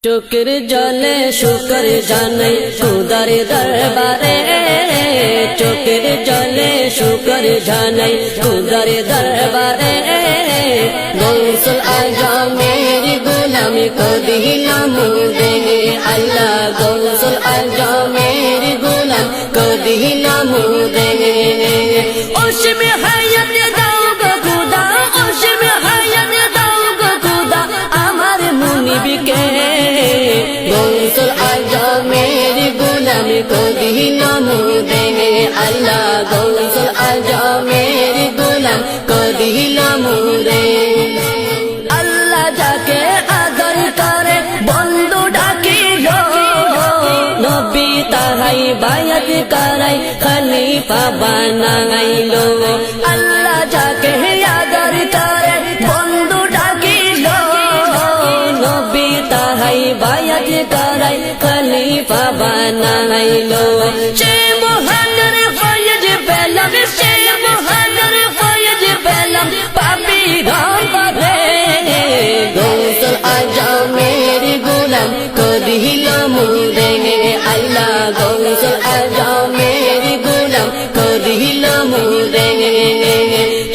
চোখের জলে শুকর জানাই খুদার দরবারে, চোখের জলে শুকর জানাই খুদার দরবারে। গৌসুল আজমের গোলামি को দিলাম দে আল্লাহ, গৌসুল আজমের গোলাম को দিলাম দে। ওসমে হায়াত দাও গো খুদা, ওসমে হায়াত দাও গো খুদা আমার মুনিবকে। গৌসুল আজমের গোলামি को দিলাম দে আল্লাহ, গৌসুল আজমের গোলাম को দিলাম দে। আল্লাহ যাকে আদর করে বন্ধু ডাকিল, নবী তাহাই বায়াত করাই খলিফা বানাইল। আল্লাহ যাকে আদর করে বন্ধু ডাকিল, নবী তাহাই বায়াত করাই খলিফা বানাইল। সে মহানের ফয়েজ পেলাম, সে মহানের ফয়েজ পেলাম পাপী ঘরে। গৌসুল আজমের গোলাম को দিলাম দে আল্লাহ, গৌসুল আজমের গোলাম को দিলাম দে।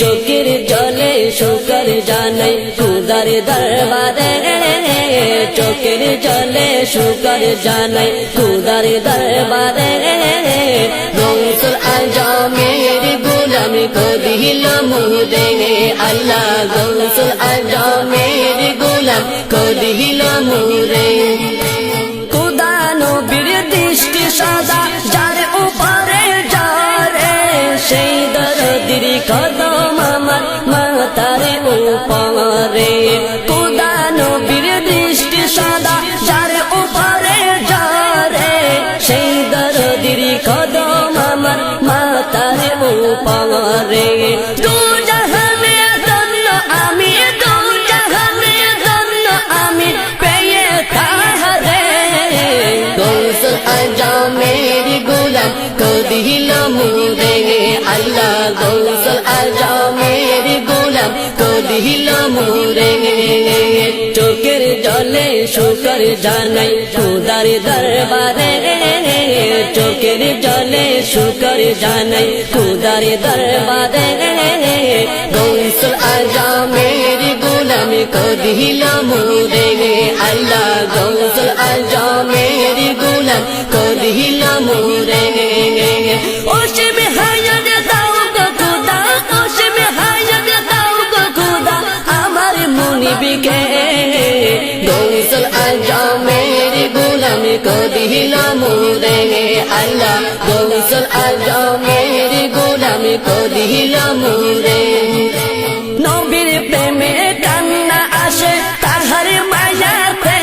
চোখের জলে শুকর জানাই খুদার দরবারে, চোখের জলে শুকর জানাই খুদার দরবারে। গৌসুল আজমের গোলামি को দিলাম দে আল্লাহ, গৌসুল আজমের গোলাম को দিলাম রে। খুদা নবীর দৃষ্টি সদা যার উপরে যারে, সেই দরদির কদম আমার মাতার উপরে। খুদা নবীর দৃষ্টি সদা যার উপরে যারে, সেই দরদির কদম আমার মাতার উপরে। দু জাহানে ধন্য আমি, দু জাহানে ধন্য আমি পেয়ে তাহারে। গৌসুল আজমের গোলাম को দিলাম দে আল্লাহ, গৌসুল আজমের গোলাম को দিলাম রে। চোখের জলে শুকর জানাই খুদার দরবারে, চোখের জলে শুকর জানাই খুদার দরবারে। গৌসুল আজমের গোলামি को দিলাম দে আল্লাহ, গৌসুল আজমের গোলাম को দিলাম রে। ওসমে হায়াত দাও গো খুদা, ওসমে হায়াত দাও গো খুদা আমার মুনিবকে। গৌসুল আজমের গোলামি को দিলাম দে আল্লাহ, গৌসুল আজমের গোলামি को দিলাম রে। নবীর প্রেমে কান্না আসে তাহার মায়াতে,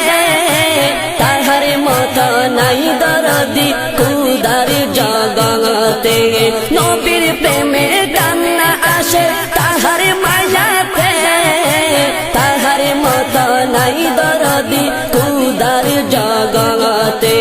তাহার মতো নাই দরদি খুদার জগতে। নবীর প্রেমে কান্না আসে তাহার মায়াতে, তাহার মতো নাই দরদি খুদার জগতে।